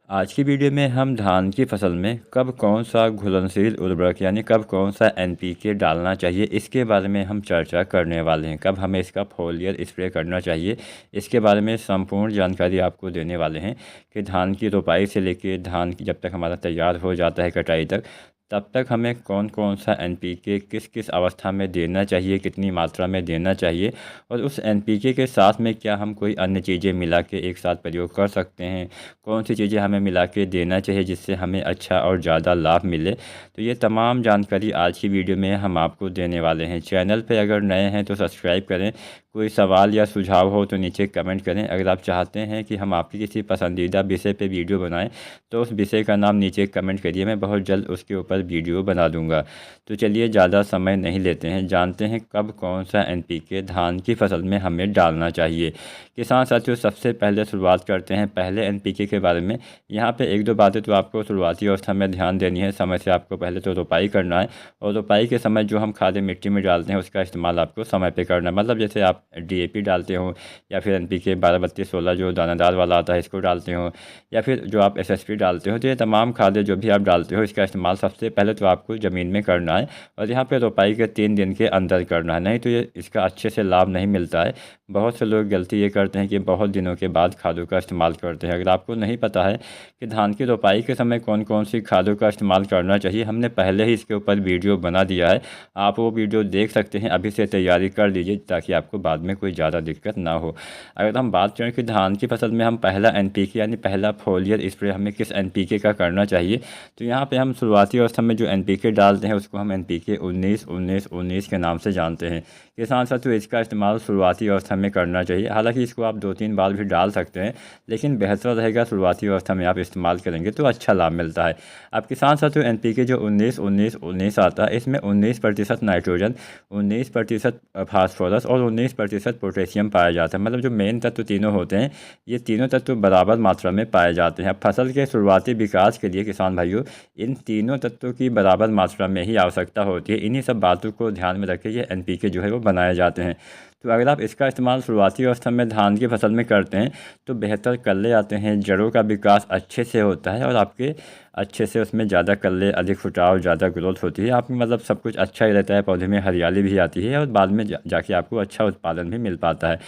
आज की वीडियो में हम धान की फसल में कब कौन सा घुलनशील उर्वरक यानी कब कौन सा एनपीके डालना चाहिए इसके बारे में हम चर्चा करने वाले हैं। कब हमें इसका फोलियर स्प्रे करना चाहिए इसके बारे में संपूर्ण जानकारी आपको देने वाले हैं कि धान की रोपाई से लेकर धान की जब तक हमारा तैयार हो जाता है कटाई तक, तब तक हमें कौन कौन सा एनपीके किस किस अवस्था में देना चाहिए, कितनी मात्रा में देना चाहिए और उस एनपीके के साथ में क्या हम कोई अन्य चीज़ें मिला के एक साथ प्रयोग कर सकते हैं, कौन सी चीज़ें हमें मिला के देना चाहिए जिससे हमें अच्छा और ज़्यादा लाभ मिले। तो ये तमाम जानकारी आज की वीडियो में हम आपको देने वाले हैं। चैनल पे अगर नए हैं तो सब्सक्राइब करें। कोई सवाल या सुझाव हो तो नीचे कमेंट करें। अगर आप चाहते हैं कि हम आपकी किसी पसंदीदा विषय पे वीडियो बनाएं तो उस विषय का नाम नीचे कमेंट करिए, मैं बहुत जल्द उसके ऊपर वीडियो बना दूंगा। तो चलिए ज़्यादा समय नहीं लेते हैं, जानते हैं कब कौन सा एनपीके धान की फसल में हमें डालना चाहिए। किसान साथियों, सबसे पहले शुरुआत करते हैं पहले एनपीके के बारे में। यहाँ पे एक दो बातें तो आपको शुरुआती अवस्था में ध्यान देनी है। समय से आपको पहले तो रोपाई करना है और रोपाई के समय जो हम खादें मिट्टी में डालते हैं उसका इस्तेमाल आपको समय पे करना है। मतलब जैसे आप डीएपी डालते हो या फिर एनपीके 12-32-16 जो दानादार वाला आता है इसको डालते हो या फिर जो आप एसएसपी डालते हो, तो ये तमाम खादें जो भी आप डालते हो इसका इस्तेमाल सबसे पहले तो आपको ज़मीन में करना है और यहाँ पे रोपाई के 3 दिन के अंदर करना है, नहीं तो ये इसका अच्छे से लाभ नहीं मिलता है। बहुत से लोग गलती ये करते हैं कि बहुत दिनों के बाद खादों का इस्तेमाल करते हैं। अगर आपको नहीं पता है कि धान की रोपाई के समय कौन कौन सी खादों का इस्तेमाल करना चाहिए, हमने पहले ही इसके ऊपर वीडियो बना दिया है, आप वो वीडियो देख सकते हैं। अभी से तैयारी कर लीजिए ताकि आपको बाद में कोई ज़्यादा दिक्कत ना हो। अगर हम बात करें कि धान की फसल में हम पहला एनपीके यानी पहला फोलियर स्प्रे हमें किस एनपीके का करना चाहिए, तो यहाँ पे हम शुरुआती अवस्था में जो एनपीके डालते हैं उसको हम एनपीके 19-19-19 के नाम से जानते हैं। किसान साथियों, इसका इस्तेमाल शुरुआती अवस्था में करना चाहिए। हालांकि इसको आप 2-3 बार भी डाल सकते हैं, लेकिन बेहतर रहेगा शुरुआती अवस्था में आप इस्तेमाल करेंगे तो अच्छा लाभ मिलता है। अब किसान साथियों, एनपीके जो 19-19-19 आता है इसमें 19% नाइट्रोजन, 19% फास्फोरस और 19% पोटेशियम पाया जाता है। मतलब जो मेन तत्व तीनों होते हैं ये तीनों तत्व बराबर मात्रा में पाए जाते हैं। अब फसल के शुरुआती विकास के लिए किसान भाइयों इन तीनों तत्वों की बराबर मात्रा में ही आवश्यकता होती है। इन्हीं सब बातों को ध्यान में रखकर ये एनपीके जो है वो बनाए जाते हैं। तो अगर आप इसका इस्तेमाल शुरुआती अवस्था में धान की फसल में करते हैं तो बेहतर कल्ले आते हैं, जड़ों का विकास अच्छे से होता है और आपके अच्छे से उसमें ज़्यादा कल्ले, अधिक फुटाव, ज़्यादा ग्रोथ होती है। आपकी मतलब सब कुछ अच्छा ही रहता है, पौधे में हरियाली भी आती है और बाद में जाके आपको अच्छा उत्पादन भी मिल पाता है।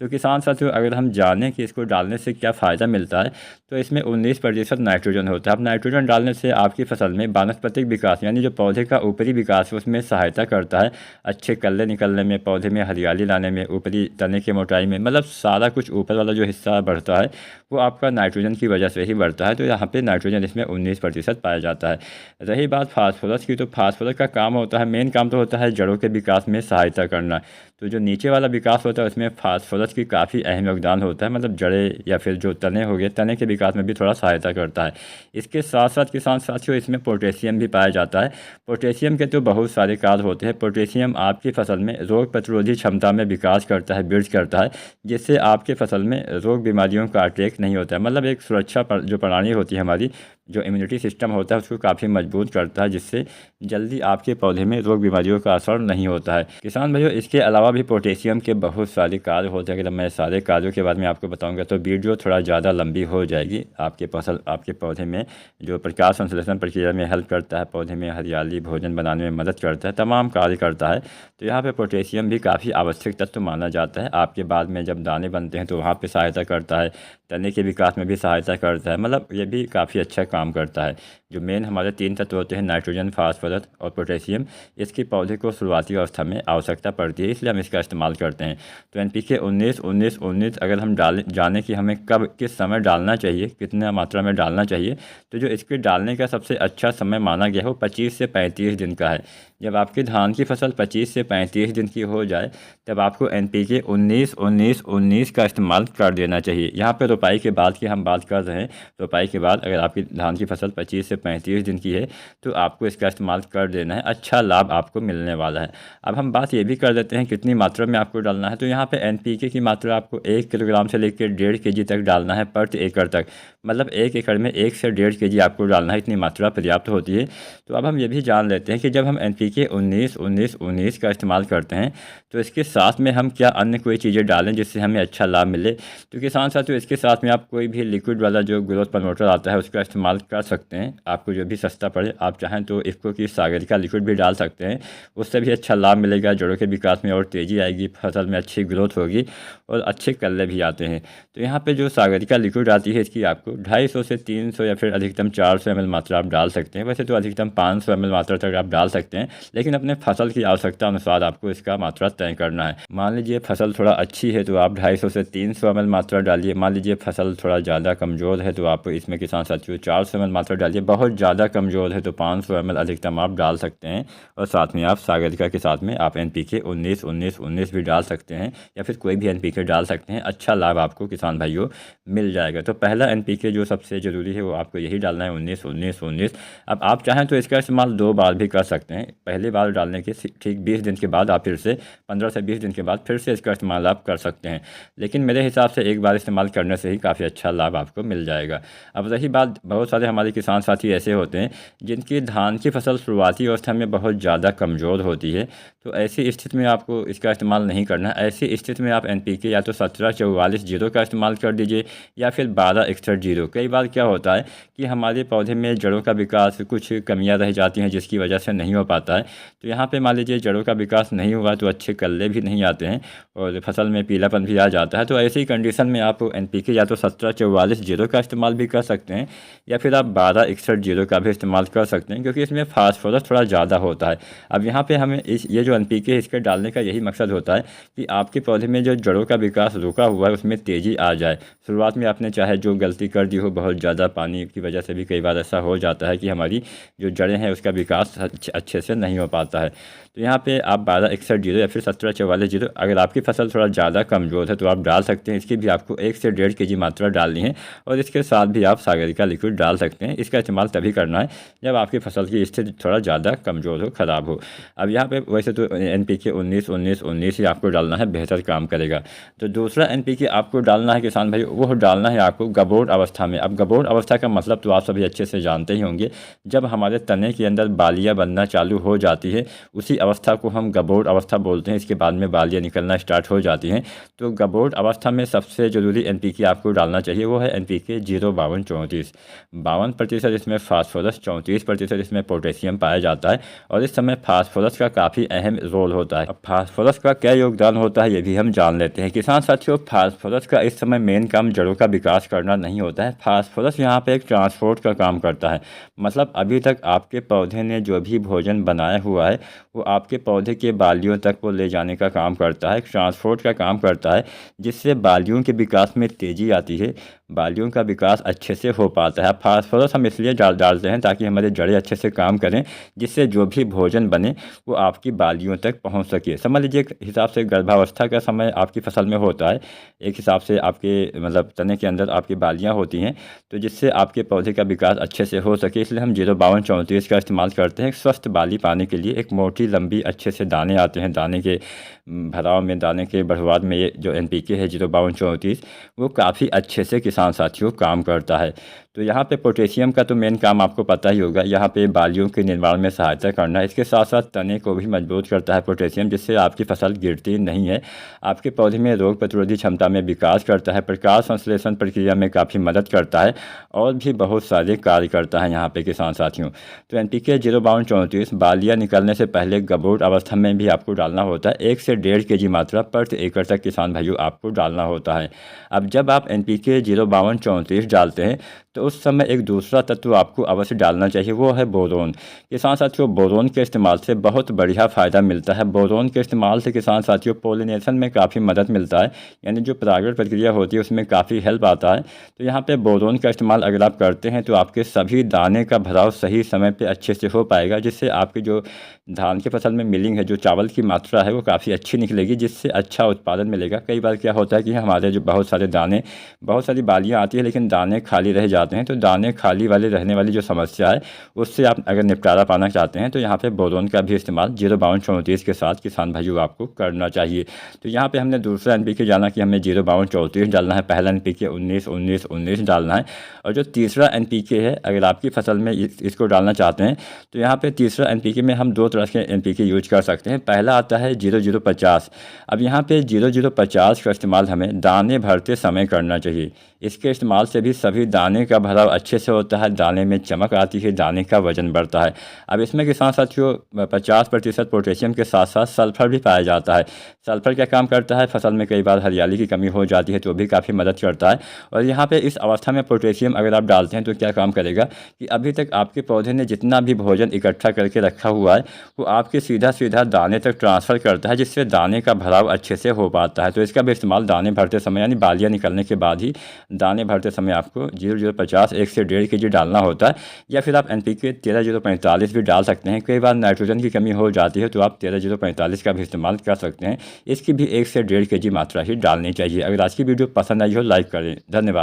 तो किसान साथियों, अगर हम जानें कि इसको डालने से क्या फ़ायदा मिलता है तो इसमें 19% नाइट्रोजन होता है। अब नाइट्रोजन डालने से आपकी फसल में वानस्पतिक विकास यानी जो पौधे का ऊपरी विकास है उसमें सहायता करता है, अच्छे कल्ले निकलने में, पौधे में हरियाली लाने में, ऊपरी तने की मोटाई में, मतलब सारा कुछ ऊपर वाला जो हिस्सा बढ़ता है वो आपका नाइट्रोजन की वजह से ही बढ़ता है। तो यहाँ पे नाइट्रोजन इसमें 19% पाया जाता है। रही बात फास्फोरस की, तो फास्फोरस का काम होता है, मेन काम तो होता है जड़ों के विकास में सहायता करना। तो जो नीचे वाला विकास होता है उसमें फास्फोरस की काफ़ी अहम योगदान होता है, मतलब जड़ें या फिर जो तने हो गए, तने के विकास में भी थोड़ा सहायता करता है। इसके साथ साथ किसान साथियों इसमें पोटेशियम भी पाया जाता है। पोटेशियम के तो बहुत सारे कार्य होते हैं। पोटेशियम आपकी फसल में रोग प्रतिरोधी क्षमता में विकास करता है, वृद्धि करता है, जिससे आपके फसल में रोग बीमारियों का अटैक नहीं होता है। मतलब एक सुरक्षा जो प्रणाली होती है हमारी, जो इम्यूनिटी सिस्टम होता है उसको काफ़ी मजबूत करता है, जिससे जल्दी आपके पौधे में रोग बीमारियों का असर नहीं होता है। किसान भाइयों, इसके अलावा भी पोटेशियम के बहुत सारे कार्य होते हैं। अगर मैं सारे कार्यों के बारे में आपको बताऊंगा तो वीडियो थोड़ा ज़्यादा लंबी हो जाएगी। आपके पौधे में जो प्रकाश संश्लेषण प्रक्रिया में हेल्प करता है, पौधे में हरियाली, भोजन बनाने में मदद करता है, तमाम कार्य करता है। तो यहाँ पर पोटेशियम भी काफ़ी आवश्यक तत्व माना जाता है। आपके बाद में जब दाने बनते हैं तो वहाँ पर सहायता करता है, तने के विकास में भी सहायता करता है। मतलब ये भी काफ़ी अच्छा काम करता है। जो मेन हमारे 3 तत्व होते हैं नाइट्रोजन, फास्फोरस और पोटेशियम, इसकी पौधे को शुरुआती अवस्था में आवश्यकता पड़ती है, इसलिए हम इसका इस्तेमाल करते हैं। तो एनपीके 19-19-19 अगर हम जाने कि हमें कब किस समय डालना चाहिए, कितना मात्रा में डालना चाहिए, तो जो इसके डालने का सबसे अच्छा समय माना गया हो 25 से 35 दिन का है। जब आपकी धान की फसल 25 से 35 दिन की हो जाए तब आपको एनपीके 19-19-19 का इस्तेमाल कर देना चाहिए। यहाँ पर रोपाई के बाद की हम बात कर रहे हैं। रोपाई के बाद अगर आपकी धान की फसल 25 से 35 दिन की है तो आपको इसका इस्तेमाल कर देना है, अच्छा लाभ आपको मिलने वाला है। अब हम बात ये भी कर देते हैं कितनी मात्रा में आपको डालना है। तो यहाँ पे NPK की मात्रा आपको 1 किलोग्राम से लेकर 1.5 kg तक डालना है प्रति एकड़ तक, मतलब 1 एकड़ में 1 से 1.5 kg आपको डालना है, इतनी मात्रा पर्याप्त होती है। तो अब हम ये भी जान लेते हैं कि जब हम NPK 19-19-19 का इस्तेमाल करते हैं तो इसके साथ में हम क्या अन्य कोई चीज़ें डालें जिससे हमें अच्छा लाभ मिले। तो किसान साथियों इसके साथ में आप कोई भी लिक्विड वाला जो ग्रोथ प्रमोटर आता है उसका इस्तेमाल कर सकते हैं, आपको जो भी सस्ता पड़े। आप चाहें तो इफ़को की सागर का लिक्विड भी डाल सकते हैं, उससे भी अच्छा लाभ मिलेगा, जड़ों के विकास में और तेज़ी आएगी, फसल में अच्छी ग्रोथ होगी और अच्छे कल्ले भी आते हैं। तो यहाँ पे जो सागर का लिक्विड आती है इसकी आपको 250 से 300 या फिर अधिकतम 400 ml मात्रा आप डाल सकते हैं। वैसे तो अधिकतम 500 ml मात्रा तक आप डाल सकते हैं, लेकिन अपने फसल की आवश्यकता अनुसार आपको इसका मात्रा तय करना है। मान लीजिए फसल थोड़ा अच्छी है तो आप 250 से 300 ml मात्रा डालिए। मान लीजिए फसल थोड़ा ज़्यादा कमज़ोर है तो आप इसमें किसान साथियों 400 ml मात्रा डालिए। बहुत ज़्यादा कमज़ोर है तो 500 ml अधिकतम आप डाल सकते हैं। और साथ में आप सागरिका के साथ में आप NPK 19-19-19 भी डाल सकते हैं या फिर कोई भी NPK डाल सकते हैं, अच्छा लाभ आपको किसान भाइयों मिल जाएगा। तो पहला NPK जो सबसे ज़रूरी है वो आपको यही डालना है 19-19-19। अब आप चाहें तो इसका इस्तेमाल 2 बार भी कर सकते हैं। पहली बार डालने के ठीक 20 दिन के बाद आप फिर से 15 से 20 दिन के बाद फिर से इसका इस्तेमाल आप कर सकते हैं, लेकिन मेरे हिसाब से एक बार इस्तेमाल करने से ही काफ़ी अच्छा लाभ आपको मिल जाएगा। अब रही बात, बहुत सारे हमारे किसान साथी ऐसे होते हैं जिनकी धान की फसल शुरुआती अवस्था में बहुत ज़्यादा कमज़ोर होती है, तो ऐसी स्थिति में आपको इसका इस्तेमाल नहीं करना है। ऐसी स्थिति में आप NPK या तो 17-44-0 का इस्तेमाल कर दीजिए या फिर 12-61-0। कई बार क्या होता है कि हमारे पौधे में जड़ों का विकास कुछ कमियां रह जाती हैं जिसकी वजह से नहीं हो पाता है। तो यहाँ पे मान लीजिए जड़ों का विकास नहीं हुआ तो अच्छे कल्ले भी नहीं आते हैं और फसल में पीलापन भी आ जाता है। तो ऐसी कंडीशन में आप NPK या तो 17-44-0 का इस्तेमाल भी कर सकते हैं या फिर आप 12-61-0 का भी इस्तेमाल कर सकते हैं, क्योंकि इसमें फास्फोरस थोड़ा ज़्यादा होता है। अब यहाँ पे हमें ये जो NPK है इसके डालने का यही मकसद होता है कि आपके पौधे में जो जड़ों का विकास रुका हुआ है उसमें तेज़ी आ जाए। शुरुआत में आपने चाहे जो गलती कर दी हो, बहुत ज़्यादा पानी की वजह से भी कई बार ऐसा हो जाता है कि हमारी जो जड़ें हैं उसका विकास अच्छे से नहीं हो पाता है। तो यहाँ पे आप 12-61-0 या फिर 17-44-0, अगर आपकी फसल थोड़ा ज़्यादा कमज़ोर है तो आप डाल सकते हैं। इसकी भी आपको 1 से 1.5 kg मात्रा डालनी है और इसके साथ भी आप सागर का लिक्विड डाल सकते हैं। इसका इस्तेमाल तभी करना है जब आपकी फसल की स्थिति थोड़ा ज़्यादा कमज़ोर हो, ख़राब हो। अब यहाँ पे वैसे तो NPK 19-19-19 ही आपको डालना है, बेहतर काम करेगा। तो दूसरा NPK आपको डालना है किसान भाई, वो डालना है आपको गबोड़ अवस्था में। अब गबोड़ अवस्था का मतलब तो आप सभी अच्छे से जानते ही होंगे, जब हमारे तने के अंदर बालियाँ बनना चालू हो जाती है उसी अवस्था को हम गबोड़ अवस्था बोलते हैं। इसके बाद में बालियाँ निकलना स्टार्ट हो जाती हैं। तो गबोड़ अवस्था में सबसे ज़रूरी NPK आपको डालना चाहिए वो है NPK 0-52-34। 52% इसमें फास्फोरस, 34% इसमें पोटेशियम पाया जाता है और इस समय फास्फोरस का काफ़ी अहम रोल होता है। अब फास्फोरस का क्या योगदान होता है ये भी हम जान लेते हैं। किसान साथियों, फास्फोरस का इस समय मेन काम जड़ों का विकास करना नहीं होता है। फास्फोरस यहाँ पे एक ट्रांसपोर्ट का काम करता है। मतलब अभी तक आपके पौधे ने जो भी भोजन बनाया हुआ है वो आपके पौधे के बालियों तक वो ले जाने का काम करता है, ट्रांसपोर्ट का काम करता है, जिससे बालियों के विकास में तेज़ी आती है, बालियों का विकास अच्छे से हो पाता है। फास्फोरस हम इसलिए डालते हैं ताकि हमारे जड़ें अच्छे से काम करें, जिससे जो भी भोजन बने वो आपकी बालियों तक पहुंच सके। समझ लीजिए एक हिसाब से गर्भावस्था का समय आपकी फसल में होता है, एक हिसाब से आपके मतलब तने के अंदर आपकी बालियां होती हैं, तो जिससे आपके पौधे का विकास अच्छे से हो सके इसलिए हम 0-52-34 का इस्तेमाल करते हैं। स्वस्थ बाली पाने के लिए एक मोटी लंबी अच्छे से दाने आते हैं, दाने के भराव में, दाने के बढ़वाद में ये जो NPK है 0-52-34 वो काफ़ी अच्छे से किसान साथियों काम करता है। तो यहाँ पे पोटेशियम का तो मेन काम आपको पता ही होगा, यहाँ पे बालियों के निर्माण में सहायता करना है। इसके साथ साथ तने को भी मजबूत करता है पोटेशियम, जिससे आपकी फसल गिरती नहीं है, आपके पौधे में रोग प्रतिरोधी क्षमता में विकास करता है, प्रकाश संश्लेषण प्रक्रिया में काफ़ी मदद करता है और भी बहुत सारे कार्य करता है यहाँ पे किसान साथियों। तो NPK 0-52-34 बालियाँ निकलने से पहले गबोड़ अवस्था में भी आपको डालना होता है। 1 से 1.5 kg मात्रा प्रति एकड़ तक किसान भाइयों आपको डालना होता है। अब जब आप NPK 0-52-34 डालते हैं तो उस समय एक दूसरा तत्व आपको अवश्य डालना चाहिए, वो है बोरोन। किसान साथियों, बोरोन के इस्तेमाल से बहुत बढ़िया फ़ायदा मिलता है। बोरोन के इस्तेमाल से किसान साथियों पोलिनेशन में काफ़ी मदद मिलता है, यानी जो परागण प्रक्रिया होती है उसमें काफ़ी हेल्प आता है। तो यहाँ पे बोरोन का इस्तेमाल अगर आप करते हैं तो आपके सभी दाने का भराव सही समय पर अच्छे से हो पाएगा, जिससे आपकी जो धान की फसल में मिलिंग है, जो चावल की मात्रा है वो काफ़ी अच्छी निकलेगी, जिससे अच्छा उत्पादन मिलेगा। कई बार क्या होता है कि हमारे जो बहुत सारे दाने, बहुत सारी बालियाँ आती है लेकिन दाने खाली रह जाते चाहते हैं तो दाने खाली वाले रहने वाली जो समस्या है उससे आप अगर निपटारा पाना चाहते हैं तो यहाँ पे बोरोन का भी इस्तेमाल 05234 के साथ किसान भाइयों आपको करना चाहिए। तो यहाँ पे हमने दूसरा NPK जाना कि हमें 05234 डालना है, पहला NPK 19-19-19 डालना है। और जो तीसरा NPK है अगर आपकी फसल में इसको डालना चाहते हैं तो यहाँ पे तीसरा NPK में हम दो तरह के NPK यूज कर सकते हैं। पहला आता है 0050। अब यहाँ पे 0050 का इस्तेमाल हमें दाने भरते समय करना चाहिए। इसके इस्तेमाल से भी सभी दाने का भराव अच्छे से होता है, दाने में चमक आती है, दाने का वजन बढ़ता है। अब इसमें किसान साथियों 50% पोटेशियम के साथ साथ सल्फर भी पाया जाता है। सल्फर क्या काम करता है, फसल में कई बार हरियाली की कमी हो जाती है तो भी काफ़ी मदद करता है। और यहाँ पे इस अवस्था में पोटेशियम अगर आप डालते हैं तो क्या काम करेगा कि अभी तक आपके पौधे ने जितना भी भोजन इकट्ठा करके रखा हुआ है वो आपके सीधा दाने तक ट्रांसफ़र करता है, जिससे दाने का भराव अच्छे से हो पाता है। तो इसका भी इस्तेमाल दाने भरते समय यानी बालियाँ निकलने के बाद ही दाने भरते समय आपको 0050 1 से 1.5 kg डालना होता है। या फिर आप NPK 13045 भी डाल सकते हैं। कई बार नाइट्रोजन की कमी हो जाती है तो आप 13045 का भी इस्तेमाल कर सकते हैं। इसकी भी 1 से 1.5 kg मात्रा ही डालनी चाहिए। अगर आज की वीडियो पसंद आई हो लाइक करें। धन्यवाद।